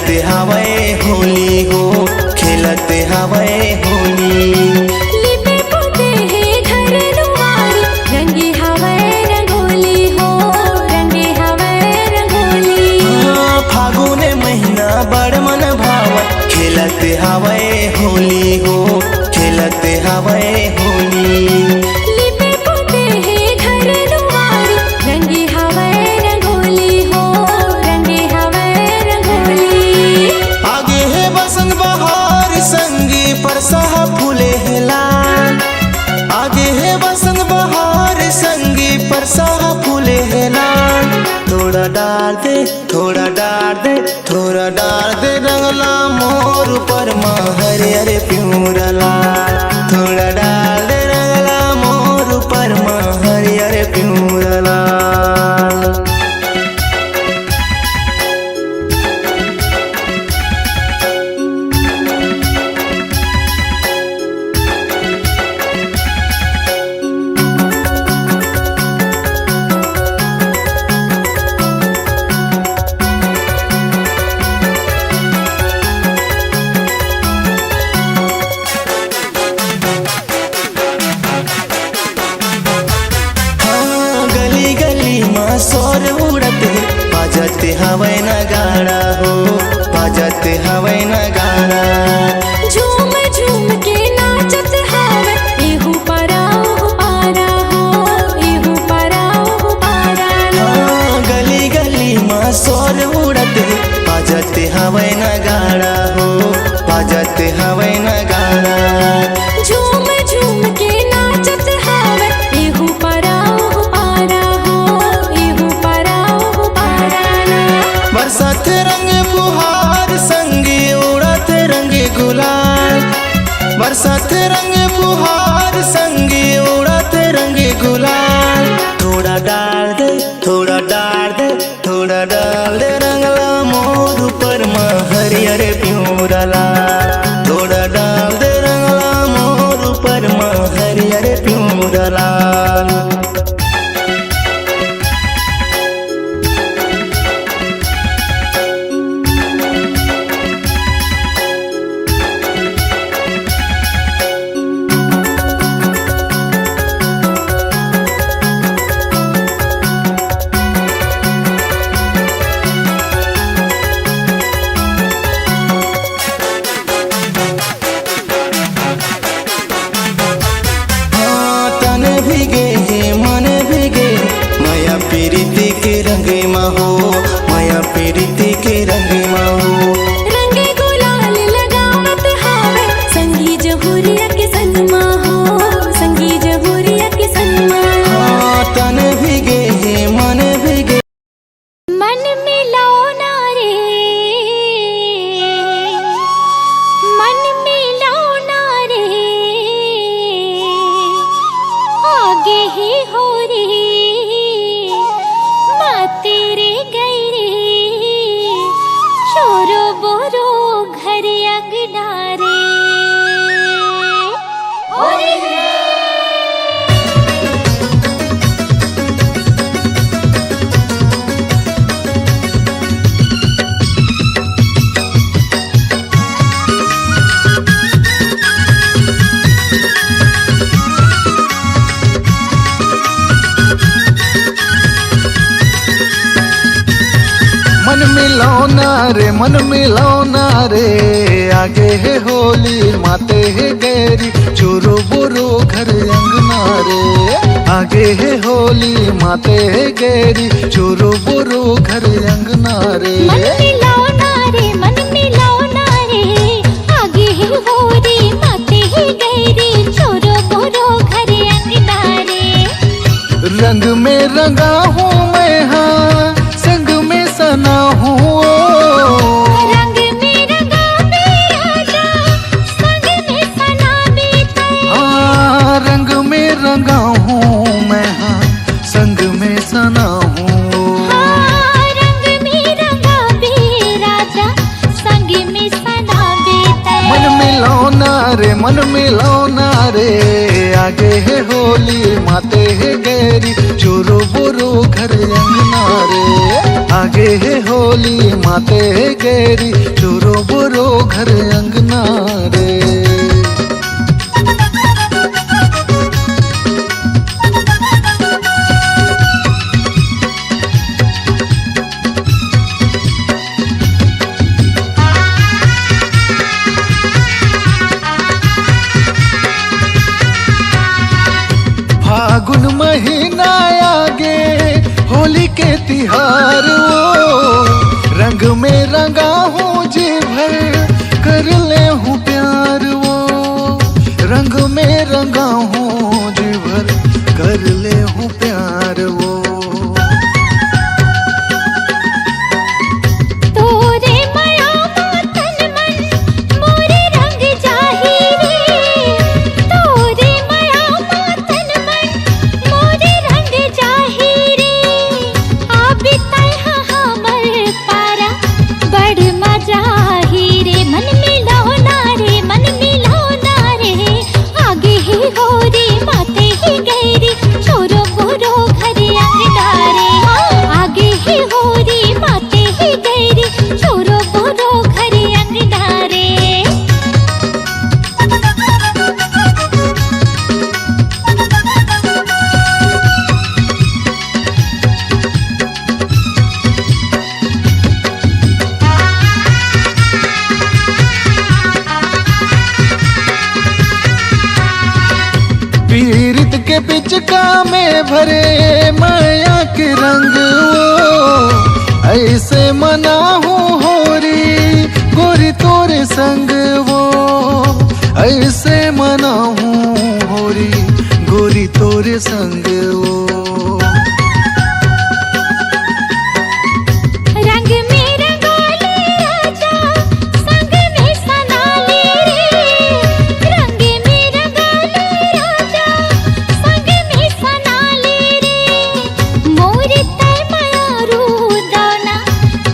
खेलते हवे होली हो, खेलते हवे होली। लिपे पोते है घर दुआर, रंगे हवे रंगोली हो, रंगे हवे रंगोली। फागुन महीना बड़ मन भावन, खेलते हवे होली हो, खेलते हवे होली। लिपे पोते है घर दुआर, रंगे हवे रंगोली हो, रंगे हवे रंगोली। आगे है बसंत बहार संगी परसह फूले है लाल, आगे है बसंत बहार संगी परसह फूले है लाल। थोड़ा डाल दे, थोड़ा डाल दे, थोड़ा डाल दे रंगला मोर पर हरे हरे प्यूरा लाल। थोड़ा डाल दे रंगला मोर पर हरे हरे प्यूरा लाल। सोर उड़ते बाजते हवे नगाड़ा हो, बाजते हवे नगाड़ा। झूम झूम के नाचत हवे, एहू पराऊ पारा हो, एहू पराऊ पारा ना। गली गली माँ सोर उड़ते बाजते हवे नगाड़ा हो, बाजते हवे नगाड़ा। झूम झूम के नाचत हवे, एहू पराऊ पारा हो, एहू पराऊ पारा ना। बरसात रंग फुहार संगी उड़त रंग गुलाल, बरसात रंग फुहार संगी उड़त रंग गुलाल। थोड़ा डाल दे, थोड़ा डाल दे, थोड़ा डाल दे रंगला मोर पर हरे हरे प्यूरा लाल। थोड़ा डाल दे रंगला मोर पर हरे हरे प्यूरा लाल। भीगे है मन भीगे माया प्रीति के रंगे माँ हो, माया प्रीति के रंगे माँ हो। रंगे गुलाल लगावत हावे, संगी जहुरिया के सनमा हो, संगी जहुरिया के सनमा। तन भीगे है मन भीगे, मन मिलाओ ना रे, मन मिलाओ ना रे, आगे ही हो रे, माँ तेरे गई रे, छोरो बोरो घर अगना रे। मन मिलौना रे, मन मिलौना रे, आगे है होली माते है गैरी, चोरो बोरो घर अंगना रे। आगे है होली माते है गैरी, चोरो बोरो घर अंगना रे। मन मिलाओ ना रे, मन मिलाओ ना रे, आगे ही होरी माते ही गैरी, छोरो बोरो घर अंगना रे। रंग में रंगा हूँ मैं हाँ, संग में सना हूँ। रंग में रंगा बेराजा, संग में सना बीता। हाँ रंग में रंगा हूँ मैं हाँ, संग में सना हूँ। हाँ रंग में रंगा बेराजा, संग में सना बीता। मन मिलौना रे, मन मिलौना रे, आगे है होली माते है गैरी, चोरो बोरो घर अंगना रे। आगे है होली माते है गैरी चोरो बोरो घर अंगना रे। फागुन महीना आगे होली के तिहार वो रंग में रंगा हूँ जी भर कर ले हूँ प्यार वो रंग में रंगा हूँ जी भर कर ले हूँ प्यार वो। तोरे माया तन मन मोरे रंग जाही रे, तोरे माया तन मन मोरे रंग जाही रे। आबि तैहा हमर पारा बड़ मजा ही रे। मन मिलौना रे, मन मिलौना रे, आगे ही होरी माते ही गैरी छोरो बोरो घर अंगनारे। आगे ही होरी माते ही गैरी छोरो बोरो घर अंगनारे। पीरित के पिचका में भरे माया के रंग वो ऐसे मना हूँ होरी गोरी तोरे संग वो ऐसे मना हूँ होरी गोरी तोरे संग वो। रंग में रंगोले राजा संग में सनाले रे। रंग में रंगोले राजा संग में सनाले रे। मोरे तय मायारू दाना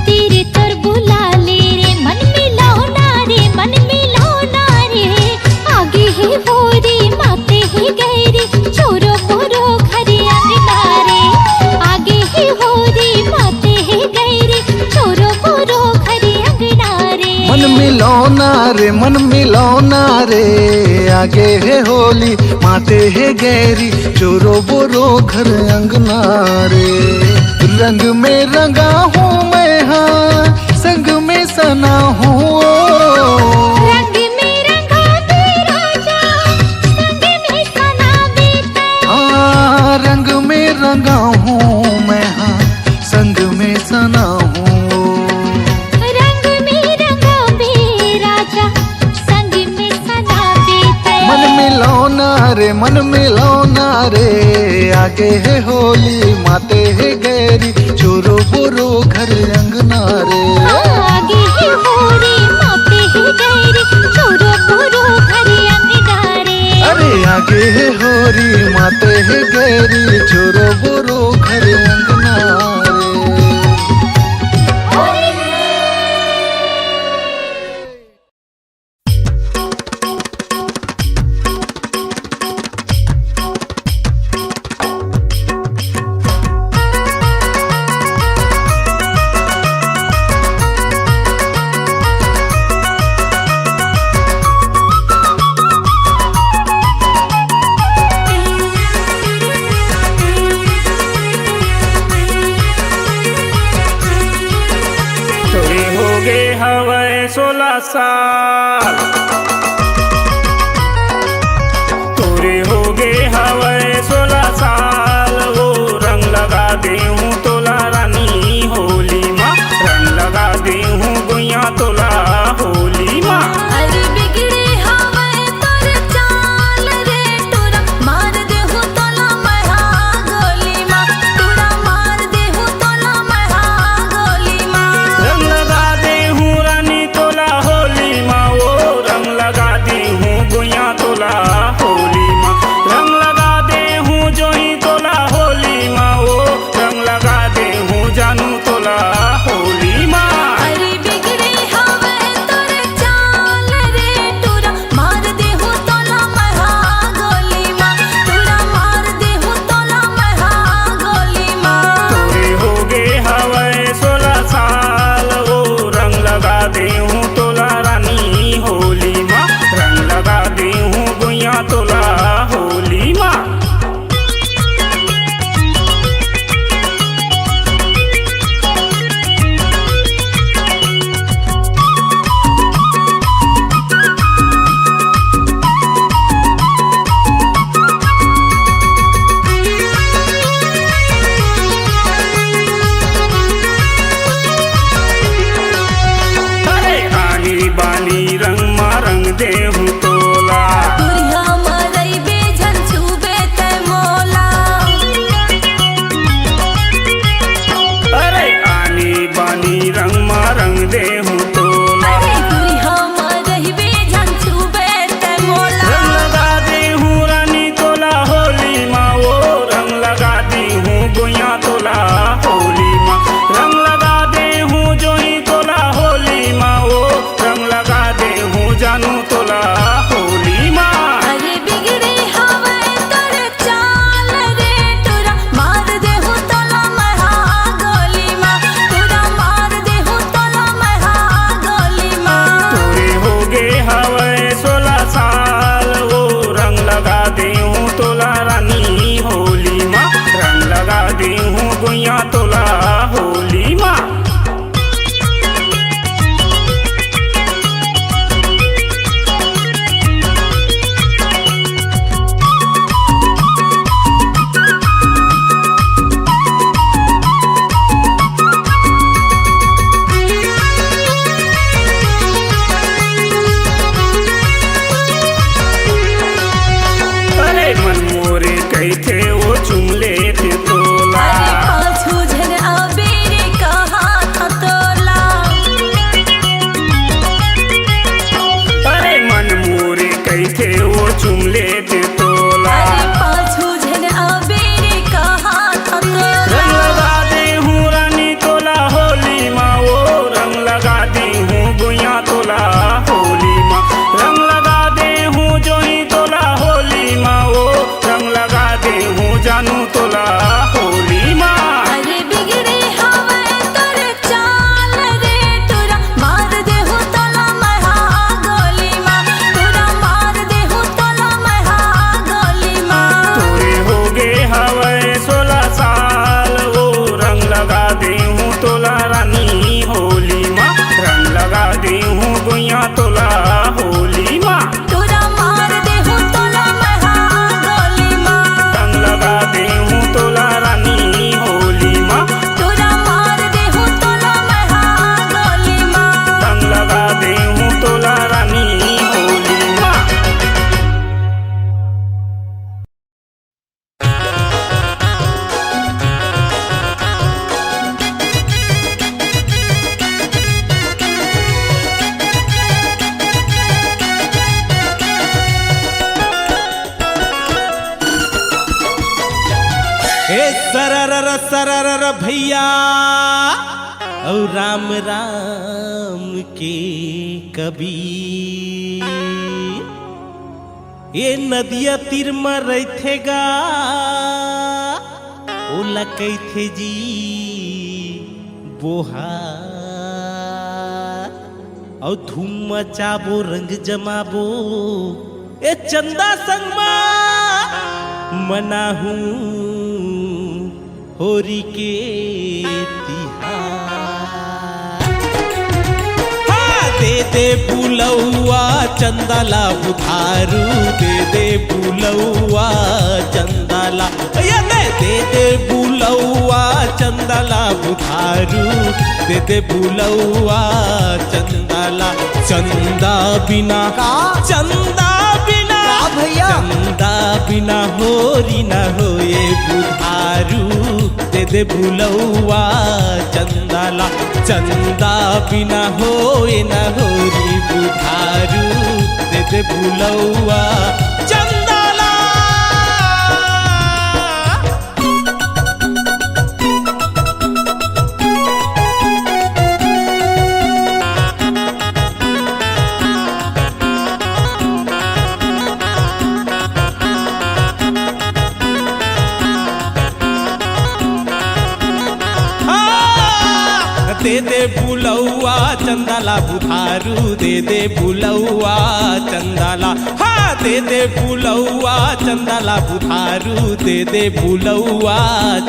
तेरे तर बुलाले रे। मन मिलौना रे, मन मिलौना रे, आगे ही होरी माते ही गैरी छोरो बोरो घर अंगनारे। आगे ही होरी माते ही गैरी छोरो बोरो घर अंगनारे। मन मिलौना रे, मन मिलौना रे, आगे है होली माते है गैरी चोरो बोरो घर अंगना रे। रंग में रंगा हूँ मैं हाँ संग में सना हूँ रंग में रंगा दे राजा संग में सना बीते। हाँ रंग में रंगा हूँ मैं हाँ संग में सना हूँ। रंग में रंगा बे राजा संग में सना बीते। मन मिलौना रे, मन मिलौना रे, आगे है होली माते है गैरी चोरो बोरो घर अंगना रे। आगे ही होरी माते ही गैरी छोरो बोरो घर अंगनारे। अरे आगे है होरी माते है गैरी चोरो बोरो घर अंगना रे। तोरे हो गे हवे 16 साल, तोरे हो गे हवे 16 साल। वो रंग लगा दे हूँ तोला रानी होली माँ, रंग लगा दे हूँ गुइया तोला होली माँ। अरे बिगड़े हवे तोर चाल रे, तोरा मार देहु तोला महा गोली माँ, तोरा मार देहु तोला महा गोली माँ। रंग लगा दे हूँ रानी तोला होली माँ, वो रंग लगा दी हूँ गुइया तोला होली माँ। सरर भैया और राम राम के कबीर ये नदिया तीर में रहते गा ओला कहते जी बोहार और धूम मचाबो रंग जमाबो ए चंदा संगमा मनाहू होरी के तिहार दे दे बुलौआ चंदाला बुधारू दे दे बुलौआ चंदाला दे दे बुलौआ चंदाला बुधारू दे दे बुलौआ चंदाला चंदा बिना चंदा बिना भैया चंदा बिना होरी न होए बुधारू दे दे बुलौआ चंदाला चंदा बिना होए न होरी बुधारू दे दे बुलौआ चंदाला दे दे बुलौआ चंदाला बुधारू दे दे बुलौआ चंदाला हाँ दे दे बुलौआ चंदाला बुधारू दे दे बुलौआ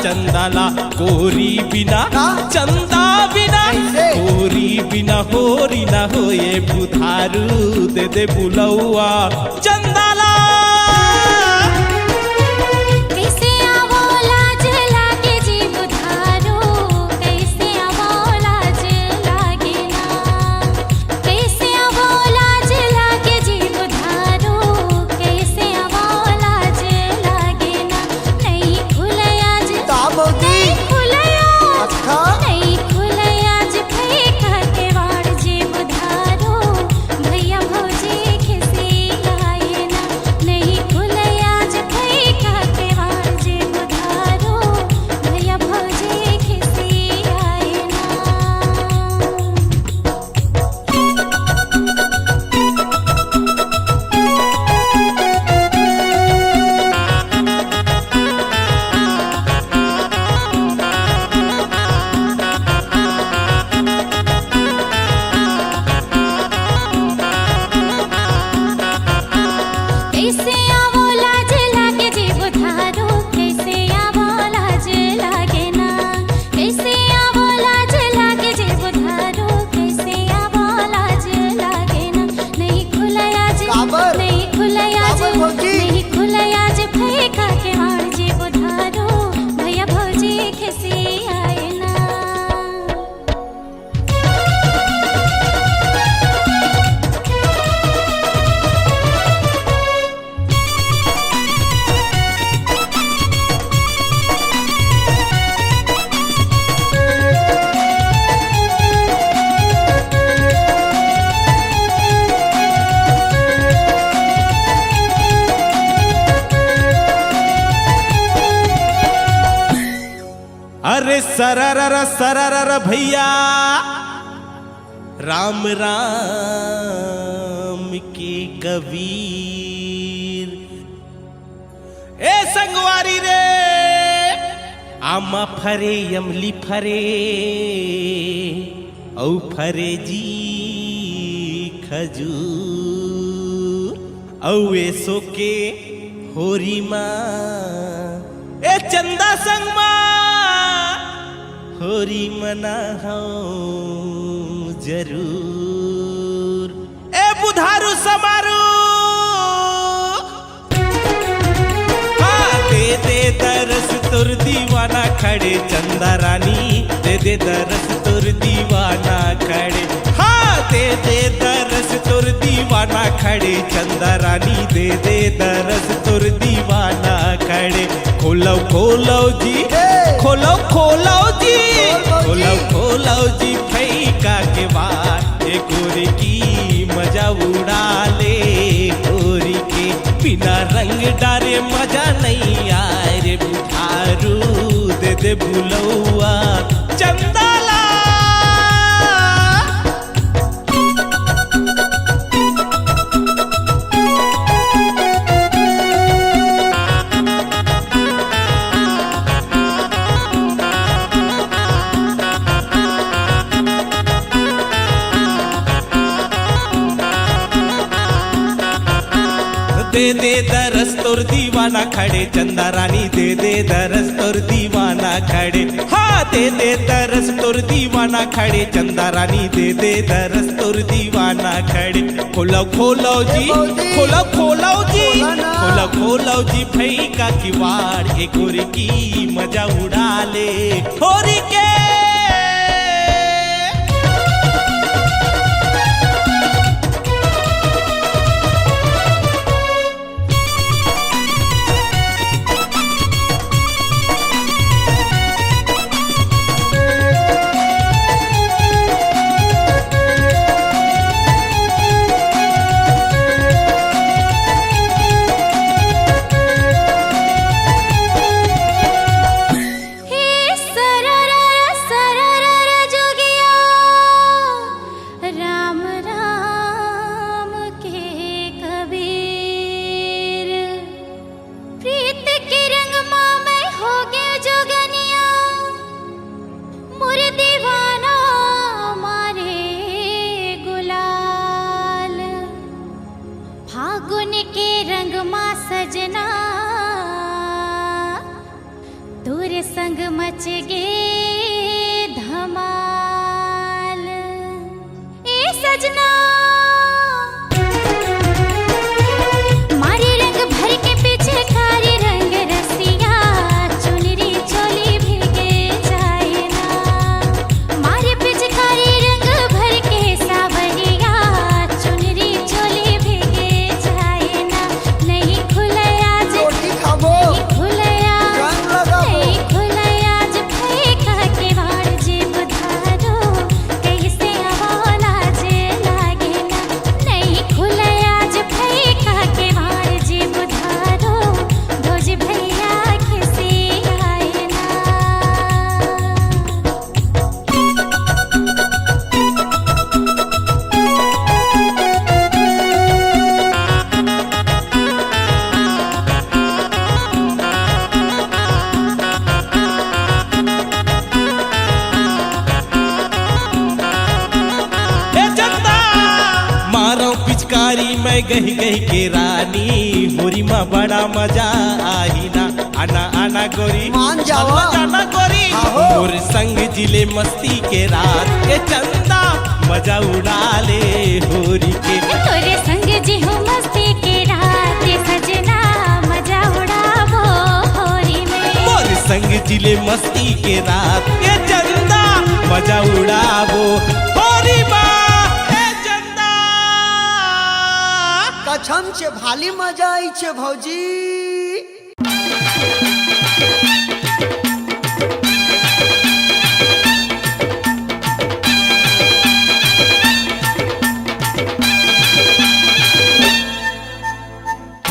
चंदाला कोरी बिना चंदा बिना कोरी बिना होरी ना होए बुधारू दे दे बुलौआ चंदाला अरे सरर सरर भैया राम राम के कबीर ए संगवारी रे आमा फरे यमली फरे औ फरे जी खजूर औ ऐसो के होरी माँ ए चंदा संग माँ होरी मना हो जरूर ए बुधारू समारू हाँ दे दे दरस तुर दीवाना खड़े चंदा रानी दे दे दरस तुर दीवाना खड़े हाँ दे दे दरस तुर दीवाना खड़े चंदा रानी दे दे दरस तुर दीवाना खड़े खोलो खोलो जी खोलो खोलो जी खोलो खोलो जी फैका के बाद एक गोरी की मजा उड़ा ले गोरी के बिना रंग डारे मजा नहीं आए रे बुधारू दे दे दे भुलौआ चंदाला। दे दे दरस तोर दीवाना खड़े चंदा रानी दे दे दरस तोर दीवाना खड़े। हाँ दे दे दरस तोर दीवाना खड़े चंदा रानी दे दे दरस तोर दीवाना खड़े। खोलो खोलो जी खोलो खोलो जी खोलो खोलो जी भई का किवाड़ ए गोरी की मजा उड़ा ले होरी के। सजना तोरे संग मच गे धमाल ए सजना। मारे रंग भर के पीछे खारी रंग रसिया चुनरी चोली भीगे जाए ना। मारे पीछे खारी रंग भर के सावरिया चुनरी चोली भीगे जाए ना। नहीं खुलया जे नहीं खुलया नहीं खुलया जे फेंका के वाड़ जे बुधारो कैसे आवाला जे लागे ना। नहीं खुलया जे फेंका के वाड़ जे बुधारो भोज भैया कैसे आए ना। ए चंदा मारो पिचकारी मैं गही गही के रानी होरी माँ बड़ा मजा आई ना। आना आना गोरी मान जाओ। जाना गोरी और संग जिले मस्ती के रात ए चंदा मजा उड़ा ले होरी के। तोरे संग जी हो मस्ती के रात सजना मजा उड़ावो होरी में। मोर संग जिले मस्ती के रात ए चंदा मजा उड़ावो होरी माँ ए चंदा। कछम छे भाली मजा आई छे भौजी।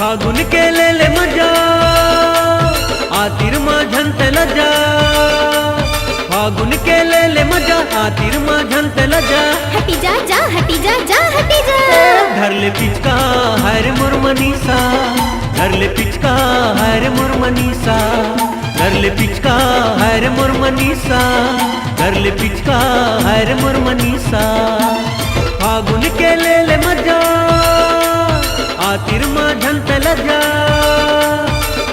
फागुन के ले मजा आतिर माँ झंत लजा। फागुन के ले मजा आतिर माँ झंत लजा। हटी जा जा हटी जा जा हटी जा। धर ले पिचका हर मुरमनीसा धर ले पिचका हर मुरमनीसा धर ले पिचका हर मुरमनीसा धर ले पिचका हर मुरमनीसा। फागुन के ले मजा आतिर माँ झंत लजा।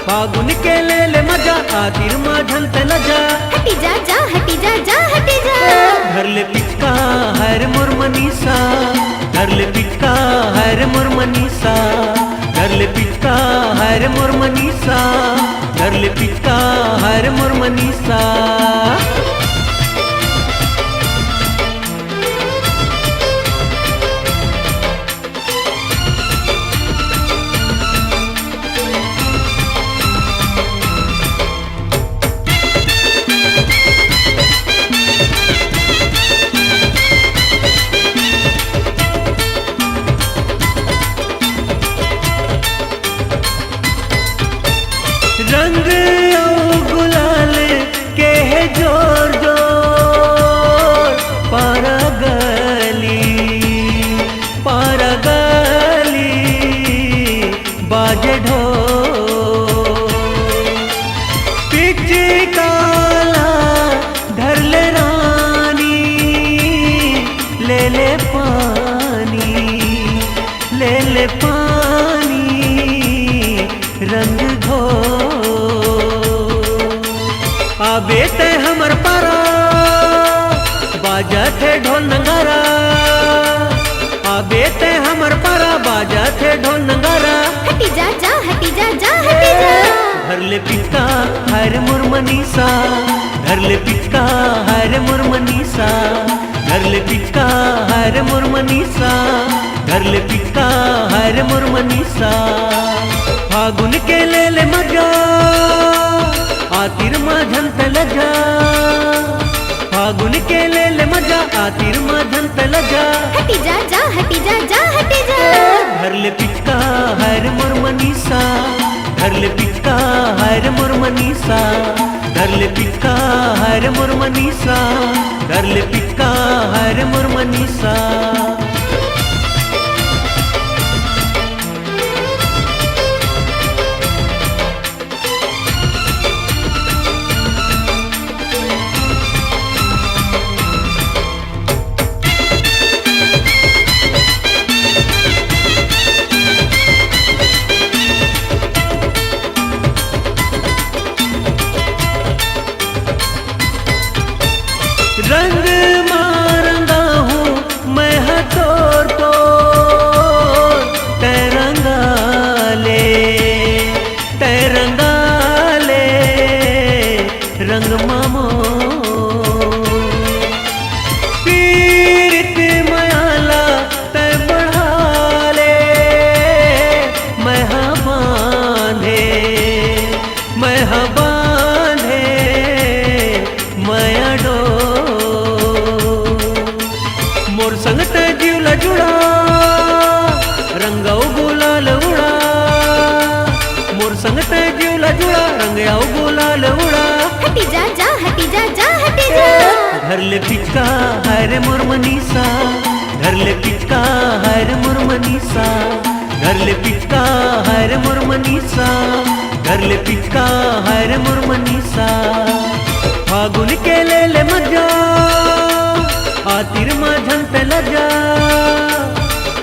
फागुन के ले मजा आतिर माँ झंत लजा। हटी जा जा हटी जा जा हटी जा। धर ले पिचका हर मुरमनीसा धर ले पिचका हर मुरमनीसा धर ले पिचका हर मुरमनीसा धर ले पिचका हर मुरमनीसा। रंग गुलाल के धर ले पिचका हर मोर मनीषा, धर ले पिचका हर मोर मनीषा, धर ले पिचका हर मोर मनीषा, धर ले पिचका हर मोर मनीषा। फागुन के ले ले मजा आतिर माझन तलजा, फागुन के ले ले मजा आतिर माझन तलजा। हटी जा जा हटी जा जा हटी जा। धर ले पिचका हर मोर मनीषा, धर ले पिचका हर मोर मनीषा, धर ले पिचका हर मोर मनीषा, धर ले पिचका हर मोर मनीषा। रंग मारंगा हूँ मैं हथौर तो तैरंगा ले रंग मामो पीरित मयाला तय बढ़ा ले मैं बांधे मैं बांधे मैं डो मोर संग ते जीवला जुड़ा रंगाऊ गुलाल उड़ा, मोर संग ते जीवला जुड़ा रंगाऊ गुलाल उड़ा। हटी जा जा हटी जा जा हटी जा। धर ले पिचका हर मोर मनीषा, धर ले पिचका हर मोर मनीषा, धर ले पिचका हर मोर मनीषा, धर ले पिचका हर मोर मनीषा। फागुन के ले ले मजा आतिर माझन तलजा,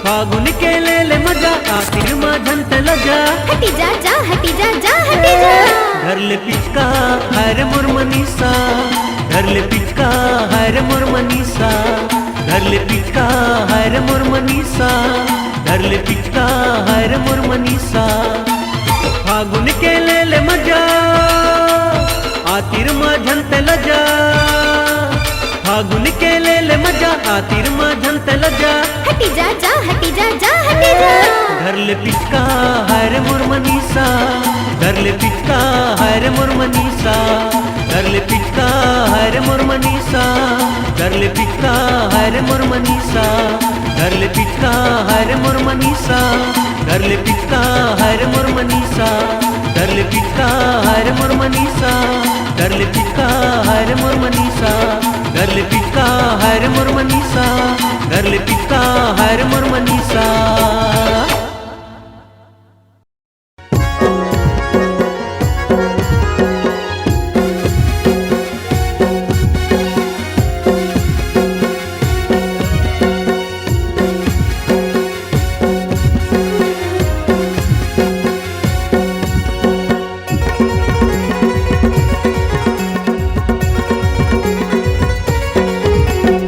फागुन के ले ले मजा आतिर माझन तलजा। हटी जा जा हटी जा जा हटी जा। धर ले पिचका हर मोर मनीषा, धर ले पिचका हर मोर मनीषा, धर ले पिचका हर मोर मनीषा, धर ले पिचका हर मोर मनीषा। फागुन के ले ले मजा आतिर माझन तलजा, फागुन के ले ले मजा आतिर माझन तलजा। हटी जा जा हटी जा जा हटी जा। धर ले पिचका हर मोर मनीषा, धर ले पिचका हर मोर मनीषा, धर ले पिचका हर मोर मनीषा, धर ले पिचका हर मोर मनीषा, धर ले पिचका हर मोर मनीषा, धर ले पिचका हर मोर मनीषा, धर ले पिचका हर मोर मनीषा, धर ले पिचका हर मोर मनीषा, धर ले पिचका हर मोर मनीषा, धर ले पिचका हर मोर मनीषा।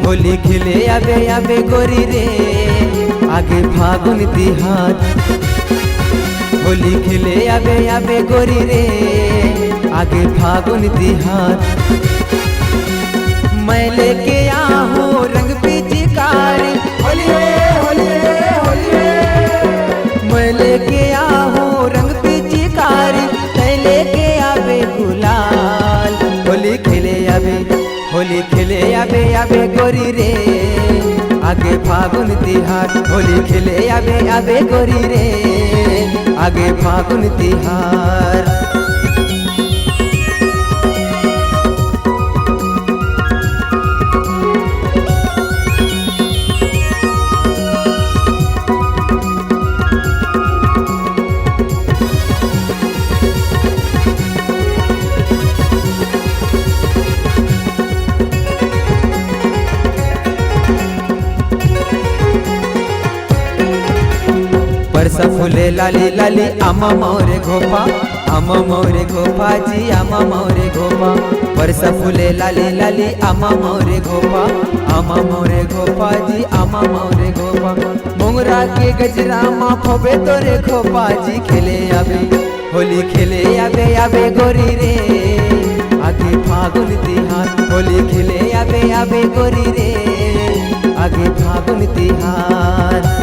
होली खेले आबे आबे गोरी रे आगे फागुन तिहार, होली खेले आबे आबे गोरी रे आगे फागुन तिहार। मैं लेके आहूँ रंग पिचकारी, होली होली होली, मैं लेके आहूँ रंग पिचकारी, तै लेके आबे गुलाल। होली खेले आबे आबे गोरी रे आगे फागुन तिहार, होली खेले आबे आबे गोरी रे आगे फागुन तिहार। परसा फुले लाली लाली आमा मोरे घोपा, आमा मोरे घोपा जी आमा मोरे घोपा। परसा फुले लाली लाली आमा मोरे घोपा, आमा मोरे घोपा जी आमा मोरे घोपा। मोंगरा के गजरा माँ फोबे तोरे घोपा जी खेले आबे, होली खेले आबे आबे गोरी रे आगे फागुन तिहार होली खेले आबे आबे गोरी रे आगे फागुन तिहार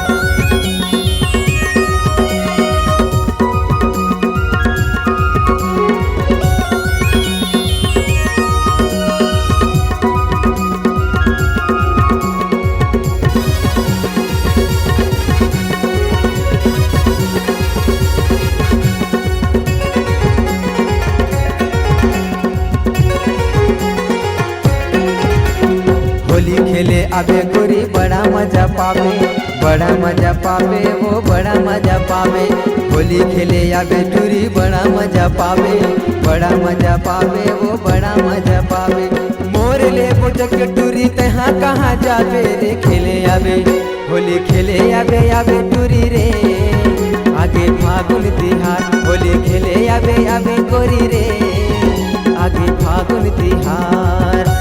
होली खेले आबे गोरी बड़ा मजा पावे बड़ा मजा पावे वो बड़ा मजा पावे होली खेले आबे टूरी बड़ा मजा पावे बड़ा मजा पावे वो बड़ा मजा पावे मोर ले बोझक टूरी तहाँ कहाँ जावे रे खेले आबे होली खेले आबे आबे टूरी रे आगे फागुन तिहार होली खेले आबे आबे गोरी रे आगे फागुन तिहार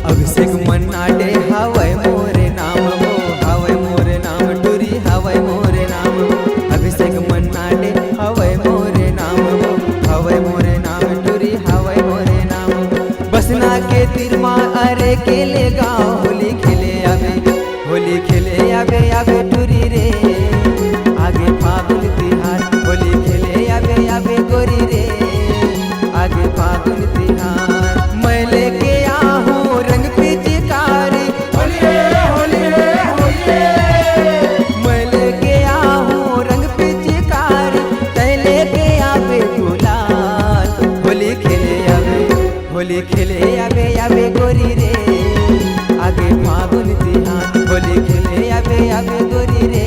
अभिषेक मन्नाडे हवय मोरे नाम वो हवय मोरे नाम टूरी हवय मोरे नाम अभिषेक मन्नाडे हवय मोरे नाम वो हवय मोरे नाम टूरी हवय मोरे नाम बसना के तिरमा अरे केले गाँव होली खेले आबे आबे टूरी रे आगे फागुन तिहार होली खेले आबे गोरी रे आगे फागुन तिहार मैं लेके आहूँ रंग पिचकारी मैं लेके आहूँ रंग पिचकारी तै लेके आबे गुलाल होली खेले आबे गोरी रे आगे फागुन तिहार होली खेले आबे गोरी रे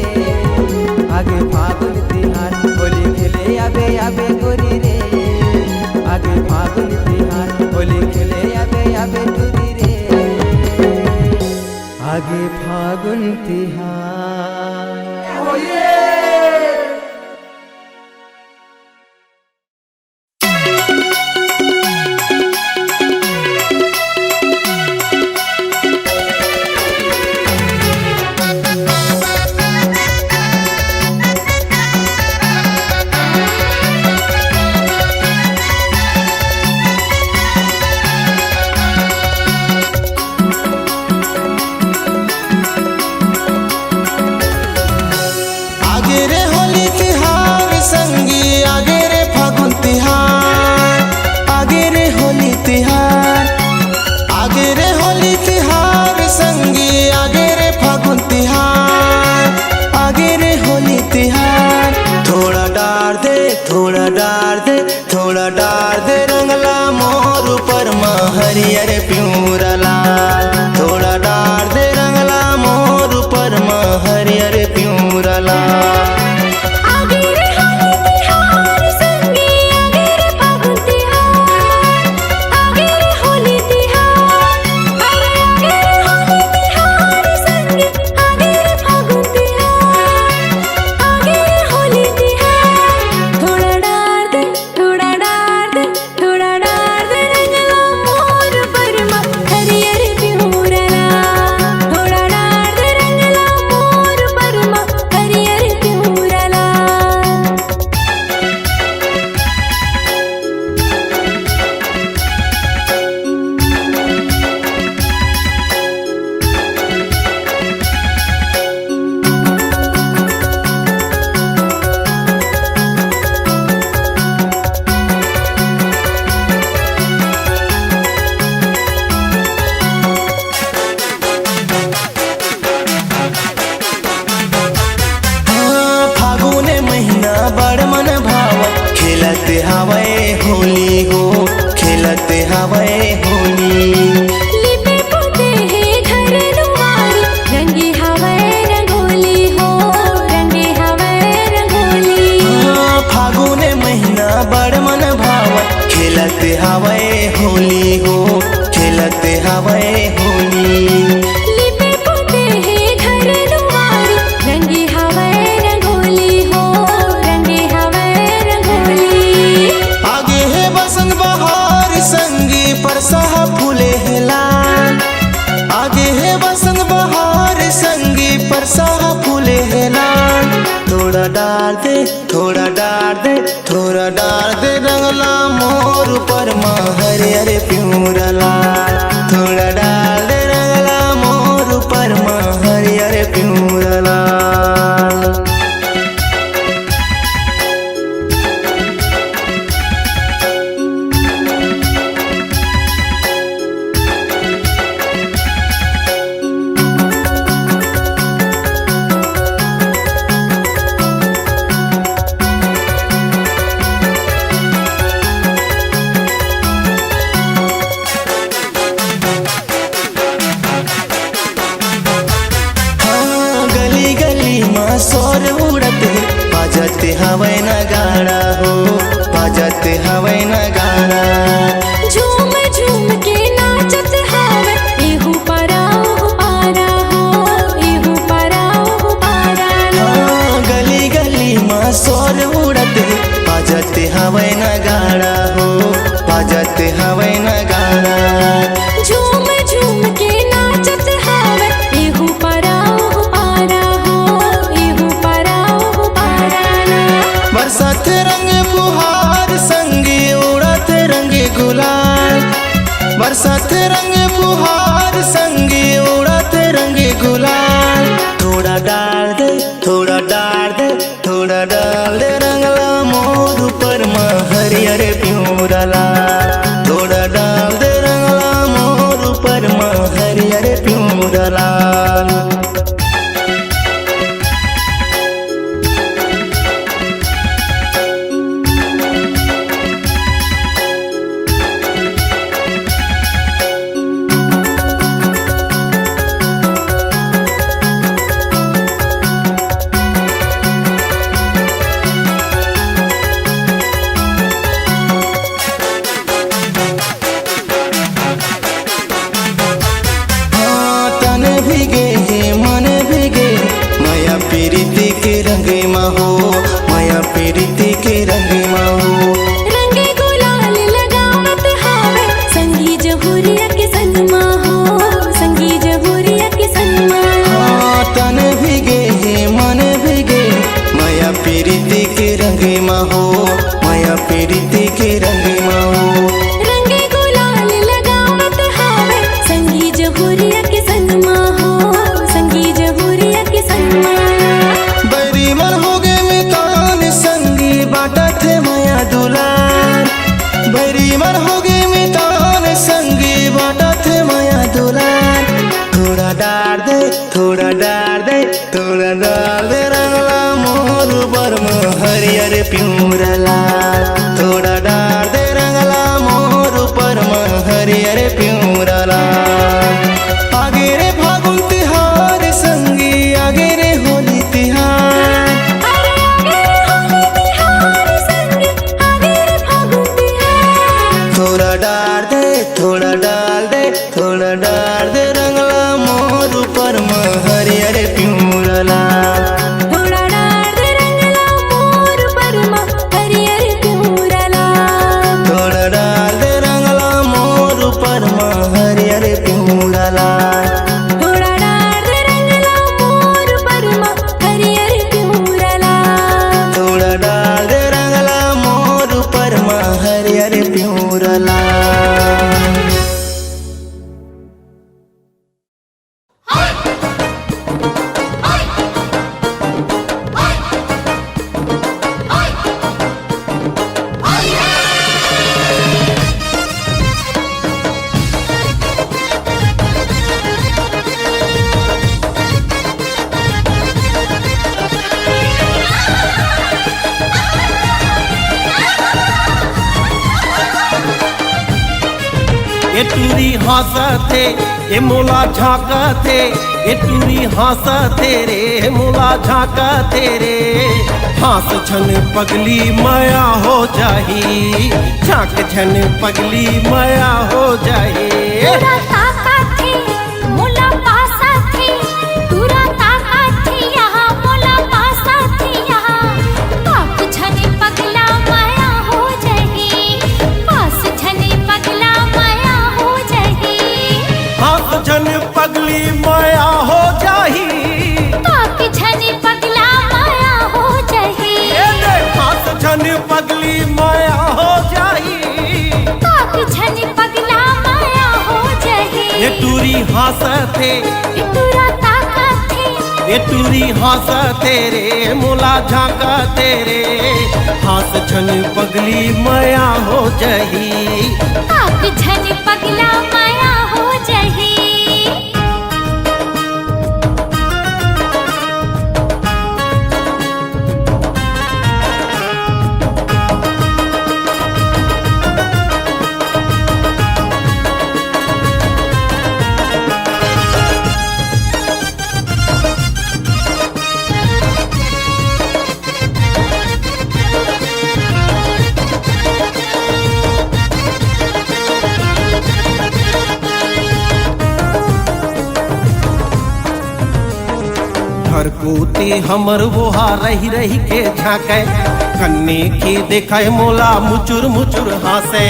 आगे फागुन तिहार होली खेले आबे गोरी रे आगे फागुन तिहार होली खेले आबे टूरी रे आगे फागुन तिहार आगे रे होली तिहार संगी आगे रे फागुन तिहार आगे रे होली तिहार आगे रे होली तिहार संगी आगे रे फागुन तिहार आगे रे होली तिहार थोड़ा डार दे थोड़ा डार दे थोड़ा डार दे रंगला मोर ऊपर माँ हरियर प्यूरा लाल थोड़ा डार दे रंगला मोर ऊपर माँ हरियर प्यूरा लाल आगे रे होली तिहार संगी आगे रे फागुन तिहार आगे रे होली तिहार अरे आगे रे होली तिहार संगी आगे रे फागुन तिहार आगे रे होली तिहार थोड़ा डार दे थोड़ा डार दे थोड़ा डार दे रंगला मोर परमा हरियर प्यूरला थोड़ा डार दे रंगला मोर परमा हरियर प्यूरला हाँ, फागुने महीना बड़ मन भाव खेलत हवै होली हो खेलत हवै होली लिपे पोते है घर दुआरी रंगी हवै रंगोली हो रंगी हवै रंगोली हाँ, फागुने महीना बड़ मन भाव खेलत हवै होली हो हवे होली। लिपे पोते हैं घर दुआर, रंगी हवे रंगोली हो, रंगे हवे रंगोली। आगे है बसंत बहार संगी परसा फूले है लाल। आगे है बसंत बहार संगी परसा फूले है लाल। थोड़ा डाल दे थोड़ा डाल दे थोड़ा डाल दे रंगला मोर पर माँ हरे हरे प्यूरा लाल। थोड़ा डाल दे रंगला मोर पर माँ हरे हरे प्यूरा लाल। गली गली माँ शोर उड़ते बाजते हवे नगाड़ा हो, बाजते हवे नगाड़ा। झूम झूम के नाचत हवे, एहू पराऊ पारा हो, एहू पराऊ पारा ना। गली गली माँ शोर उड़ते बाजते हवे नगाड़ा हो, बाजते हवे नगाड़ा। झूम झूम के नाचत हवे, एहू पराऊ पारा हो, एहू पराऊ पारा ना। बरसात रंग फुहार संगी उड़त रंग गुलाल। बरसात रंग फुहार संगी उड़त रंग गुलाल। थोड़ा डाल दे थोड़ा डाल दे थोड़ा डाल दे रंगला मोर पर माँ हरे हरे प्यूरा लाल। थोड़ा डाल दे रंगला मोर पर माँ हरे हरे प्यूरा लाल। तन भीगे मन भीगे माया प्रीति के रंग में हो, माया प्रीति के रंग में हो। रंगे गुलाल लगावत हवे, संगी जहुरिया के सनमा हो, संगी जहुरिया के सनमा। तन भीगे मन भीगे माया प्रीति के रंग में हो, माया प्रीति के रंग में हो। रंगे गुलाल लगावत हवे, संगी जहुरिया के सनमा हो, संगी जहुरिया के सनमा। बैरी मन हो गे मितान संगी बाटा थे माया दुलार। बैरी मन हो गे मितान संगी बाटा थे माया दुलार। थोड़ा डाल दे थोड़ा डाल दे थोड़ा डाल दे रंगला मोर पर माँ हरे हरे प्यूरा लाल। थोड़ा डाल दे रंगला मोर पर माँ हरे हरे प्यूरा लाल। आगे रे फागुन तिहार संगी आगे रे होली तिहार। अरे आगे रे होली तिहार संगी, आगे रे फागुन तिहार। थोड़ा डाल दे थोड़ा डाल दे थोड़ा डाल दे रंगला मोर पर माँ हरे हरे प्यूरा लाल। थोड़ा डाल दे रंगला मोर पर माँ हरे हरे प्यूरा लाल। थोड़ा डाल दे रंगला मोर पर माँ हरे हरे प्यूरा लाल। थोड़ा डाल दे रंगला मोर पर माँ हरे हरे प्यूरा लाल। थोड़ा डाल दे रंगला मोर पर माँ हरे हरे प्यूरा लाल। ये टूरी हंसते ये मोला झांकते, ये टूरी हंसते रे मोला झांकते रे। हाथ छन पगली माया हो जाही झांक छन पगली माया हो जाही तुरा ताका थी मोला पासा थी तुरा ताका थी यहाँ मोला पासा थी यहाँ पाप छने पगला माया हो जाही पास छने पगला माया हो जाही हाथ छन पगली माया हो जाही पाप छने पगला माया हो जाही हाथ छन पगली माया हो जाही पाप छने पगला माया हो जाही ये टूरी हास थे तुरा ताका थी ये टूरी हास तेरे मोला झांका तेरे हाथ छन पगली माया हो जाही पाप छने पगला माया हो जाही घर कोते हमर वोहा रही रही के झांके कन्ने के देखाए मोला मुचुर मुचुर हासे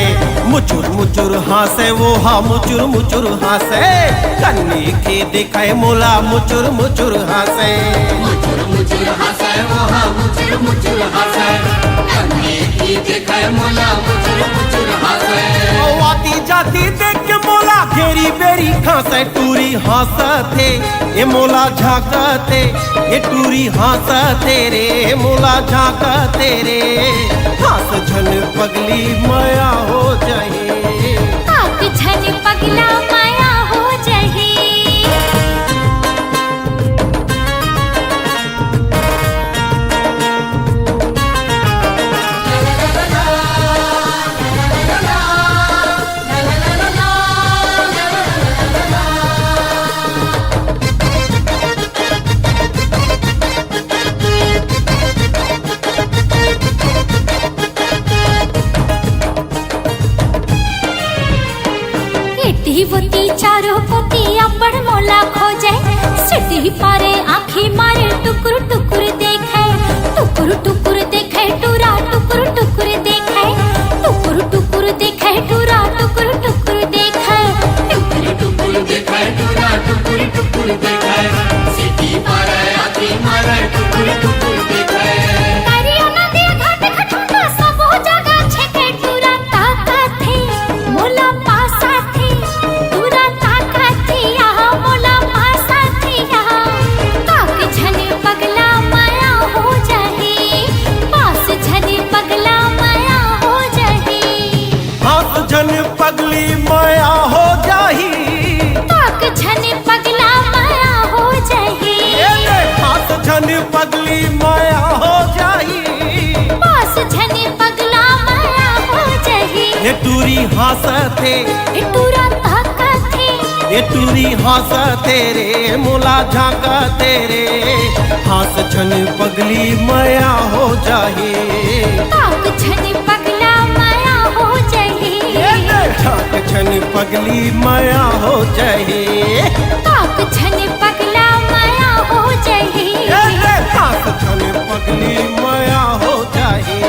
मुचुर मुचुर हासे वोहा मुचुर मुचुर हासे कन्ने के देखाए मोला मुचुर मुचुर हासे मुचुर मुचुर हासे वहाँ मुचुर मुचुर हासे कन्ने की देखाए मोला मुचुर मुचुर हासे आती जाती देख के मोला घेरी बेरी खासे टूरी हासते ये मोला झांकते ये टूरी हासते रे मोला झांकते रे हास झन पगली माया हो जाए पाप छने पगला माया हो जाही वती चारों पोती अब्बड़ मोला खोजे सिटी पारे आँखी मारे टुकुर टुकुर देखे टुकुर टुकुर देखे टूरा टुकुर टुकुर देखे टुकुर टुकुर देखे टूरा टुकुर टुकुर देखे टुकुर टुकुर देखाए टूरा टुकुर टुकुर देखाए सिटी मारे आती मारे टुकुर टुकुर देखाए करियो नदी घाट खटुना सब हो जगह छेके टूरा ताका थे मोला पासा थे टूरा ताका थे यहाँ मोला पासा थे यहाँ काक झने पगला माया हो जाही पास झने पगला माया हो जाही हाथ झन पगली माया हो जाही काक झने पगला माया हो जाही हाथ झन पगली माया हो जाही पास झने पगला माया हो जाही ये टूरी हासते टूरा ताका थे ये टूरी हास तेरे मोला झांका तेरे हाथ छन पगली माया हो जाही काक झने पगला माया हो जाही झांक छन पगली माया हो जाही काक झने पगला माया हो जाही हाथ छन पगली माया हो जाही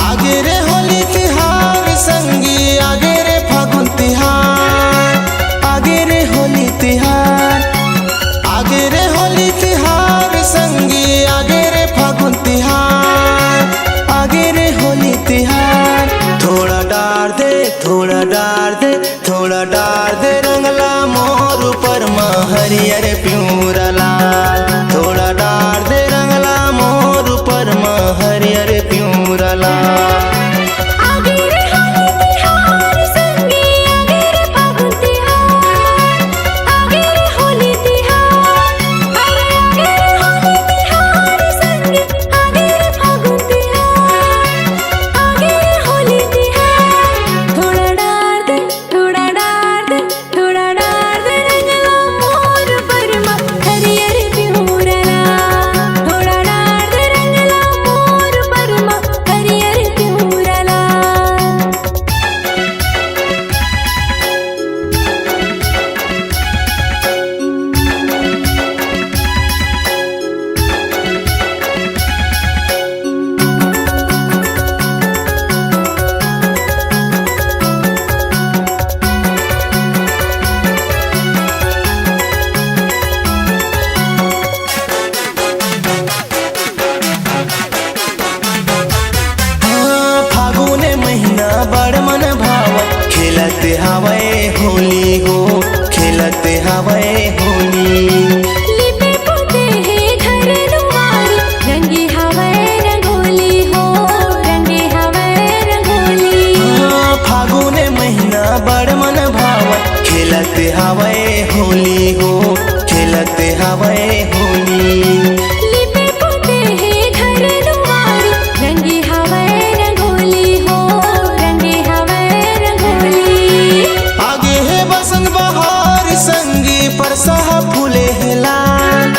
आगे रे होली तिहार संगी आगे रे फागुन तिहार आगे रे होली तिहार आगे रे होली तिहार संगी आगे रे फागुन तिहार आगे रे होली तिहार थोड़ा डार दे थोड़ा डार दे थोड़ा डार दे रंगला मोर ऊपर माँ हरियर प्यूरा लाल थोड़ा डार दे रंगला मोर ऊपर माँ हरियर प्यूरा हवे होली हो, खेलत हवे होली। लिपे पोते हैं घर दुआर, रंगे हवे रंगोली हो, रंगे हवे रंगोली। फागुन महीना बड़ मन भावत, खेलत हवे होली हो, खेलत हवे होली। लिपे पोते हैं घर दुआर, रंगे हवे रंगोली हो, रंगे हवे रंगोली। आगे है बसंत बहार संगी परसाह फूले है लाल।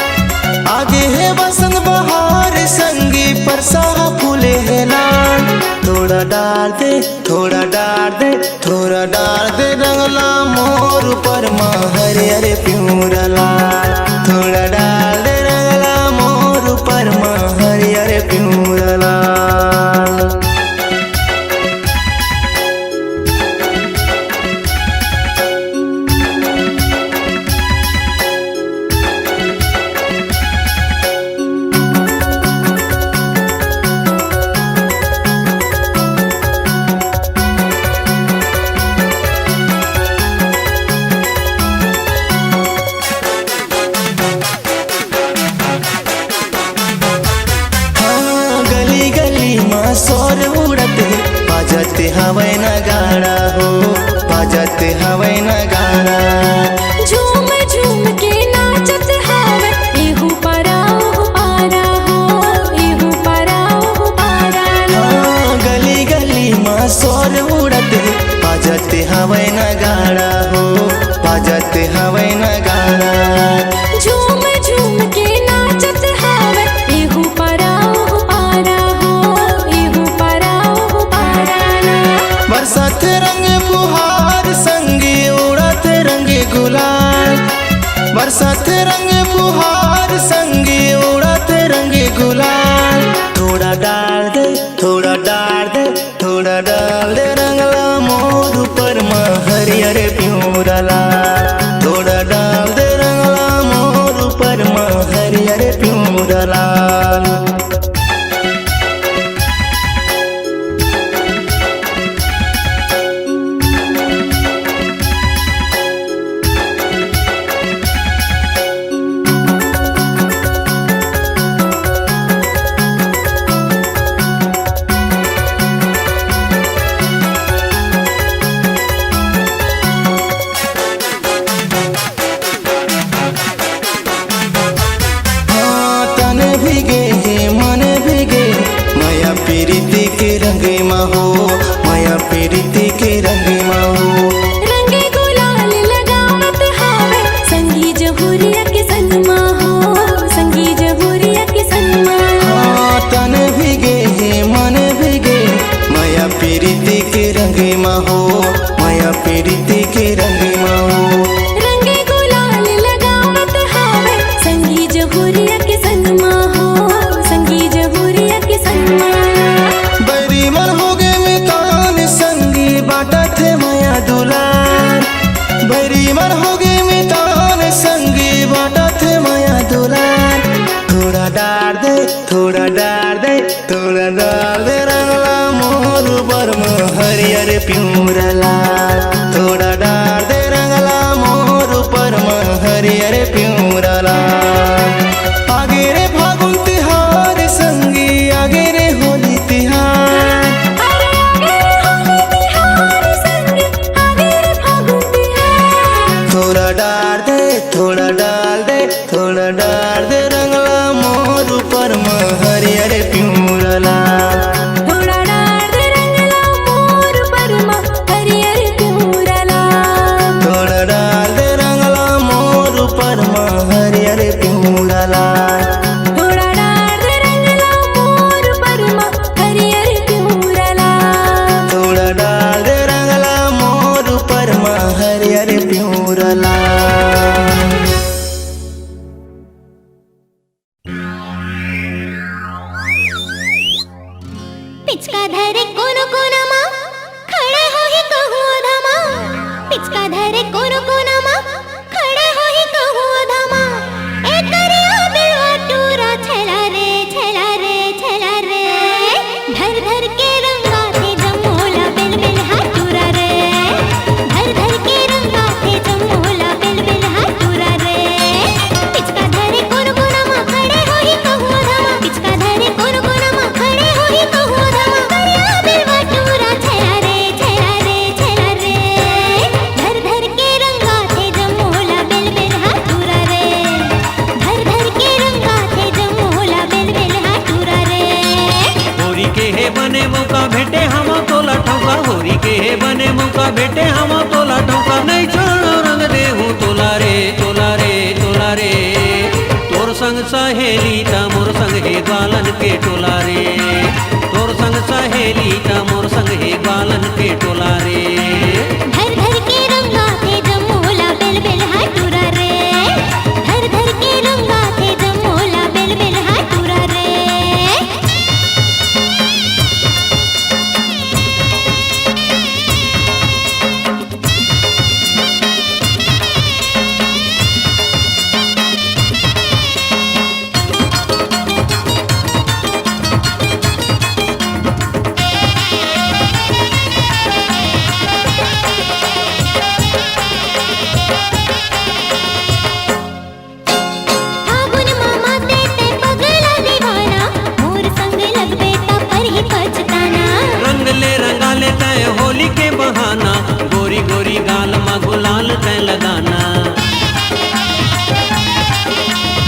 आगे है बसंत बहार संगी परसाह फूले है लाल। थोड़ा डाल दे, थोड़ा डाल दे, थोड़ा डाल दे रंगला मोर पर हरे हरे प्यूरा लाल। थोड़ा डाल दे रंगला मोर पर हरे हरे प्यूरा लाल। गली गली माँ शोर उड़त है, बाजत हवे नगाड़ा हो, बाजत हवे नगाड़ा। झूम झूम के नाचत हवे, एहू पारा ओहू पारा हो, एहू पारा ओहू पारा ना। गली गली माँ शोर उड़त है, बाजत हवे नगाड़ा हो, बाजत हवे नगाड़ा। झूम झूम के नाचत हवे, एहू पारा ओहू पारा हो, एहू पारा ओहू पारा ना। बरसात रंग फुहार संगी उड़त रंग गुलाल। बरसात रंग फुहार संगी उड़त रंग गुलाल। थोड़ा डाल दे, थोड़ा डाल दे, थोड़ा डाल दे रंगला मोर पर हरे हरे प्यूरा लाल। थोड़ा डाल दे रंगला मोर पर हरे हरे प्यूरा लाल। तन भीगे है मन भीगे, माया प्रीति के रंग में हो, माया प्रीति के रंग में हो। रंगे गुलाल लगावत हवे, संगी जहुरिया के सनमा हो, संगी जहुरिया के सनमा। तन भीगे है मन भीगे, माया प्रीति के रंग में हो, माया प्रीति के रंग में हो। रंगे गुलाल लगावत हवे, संगी जहुरिया के सनमा हो, संगी जहुरिया के सनमा। बरी मन हो गे मितान संगी बाटत है माया दुलार। बरी मन हो गे मितान संगी बाटत है माया दुलार। थोड़ा डाल दे, थोड़ा डाल दे, थोड़ा डाल दे रंगला मोर पर हरे हरे प्यूरा लाल। थोड़ा डाल दे रंगला मोर पर हरे हरे प्यूरा लाल। आगे रे फागुन तिहार संगी, आगे रे होली तिहार। अरे आगे रे होली तिहार संगी, आगे रे फागुन तिहार। थोड़ा डाल दे, थोड़ा डाल दे, थोड़ा डाल दे रंगला मोर पर हरे हरे प्यूरा लाल। थोड़ा डाल दे रंगला मोर पर हरियर भेटे हम तोला ठोका नहीं छोड़ो रंग दे हूँ तोला रे तोला रे तोला रे तोर संग सहेली ता मोर संग हे ग्वालन के टोला रे तोर संग सहेली ता मोर संग हे ग्वालन के टोला रे धर धर के रंगा थे जमोला बेल बेल हाटूरा रे धर धर के रंगा थे जमोला बेल बेल हाटूरा रे फागुन मामा ते पगला दीवाना मोर संग लगबे ता पर ही पछताना रंग ले रंगा ले तय होली के बहाना गोरी गोरी गाल मा गुलाल तय लगाना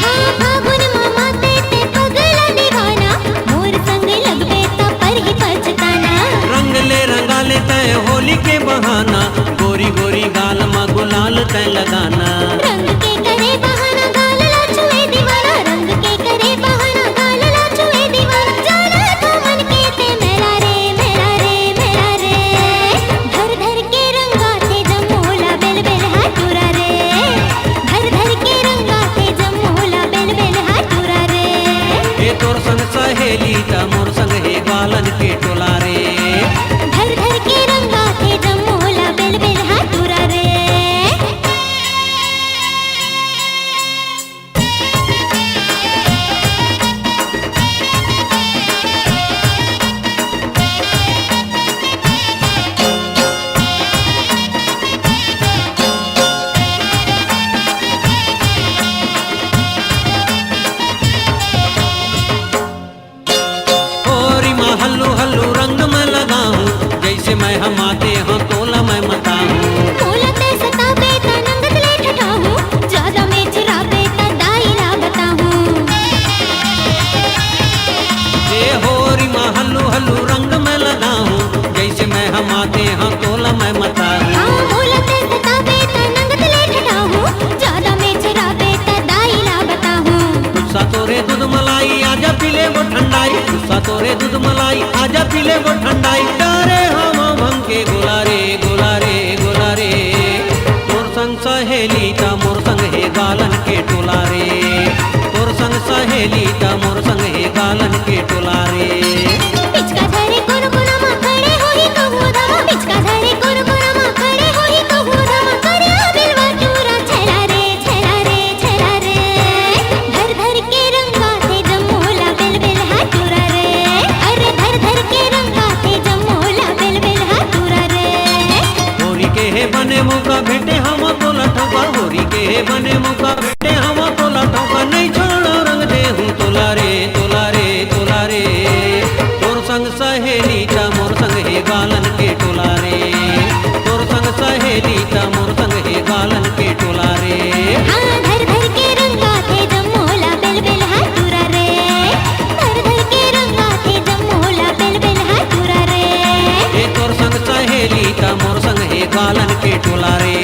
हाँ फागुन मामा ते पगला दीवाना मोर संग लगबे ता पर ही पछताना रंग ले रंगा ले तय होली के बहाना गोरी गोरी गाल मा गुलाल तय लगाना रंग के करे बहाना गाल ला छुए दीवाना रंग के करे बहाना गाल ला छुए दीवाना जाना तो मन के ते मेरा रे मेरा रे मेरा रे धर धर के रंगा थे जमोला बेल बेल हाटूरा रे धर धर के रंगा थे जमोला बेल बेल हाटूरा रे ए तोर संग सहेली ता मोर संग हे ग्वालन के टोला रे धर धर के रंगा थे जमोला बेल बेल हाटूरा रे होरी मा हल्लू हल्लू रंग में लगाऊं जैसे मैं हम आते हैं तोला मैं मताऊं मोला ते सताबे ता नंगत ले ठठाहूं ज्यादा में चिराबे ता दाईला बताहूं ए होरी मा हल्लू हल्लू रंग में लगाऊं जैसे मैं हम आते हैं तोला मैं मताऊं हाँ मोला ते सताबे ता नंगत ले ठठाहूं ज्यादा में चिराबे ता दाईला बताहूं गुस्सा तोरे दूध मलाई आजा पीले वो ठंडाई गुस्सा तोरे दूध मलाई आजा पीले वो ठंडाई डारे हम भंग के गोला रे गोला रे गोला रे तोर संग सहेली ता मोर संग हे गालन के टोला रे तोर संग सहेली ता मोर संग हे गालन के टोला रे पिचका धरे कोन कोन मा खड़े होई कहूं धामा पिचका धरे कोन कोन मा खड़े होई कहूं धामा करे बिलवा टूरा छेला रे छेला रे छेला रे धर धर के रंगा थे जमोला बेल बेल हाटूरा रे अरे धर धर के रंगा थे जमोला बेल बेल हाटूरा रे होरी के हे बने मौका भेटे हम तोला ठोका होरी के हे बने मौका भेटे हम तोला ठोका नहीं छोड़ो रंग दे हूँ तोला रे तोला रे तोला रे तोर संग सहेली ता मोर संग हे गालन के टोला रे तोर संग सहेली ता मोर संग हे गालन के टोला रे हाँ धर धर के रंगा थे जमोला बेल बेल हाटूरा रे धर धर के रंगा थे जमोला बेल बेल हाटूरा रे ए तोर संग सहेली ता मोर संग हे गालन के टोला रे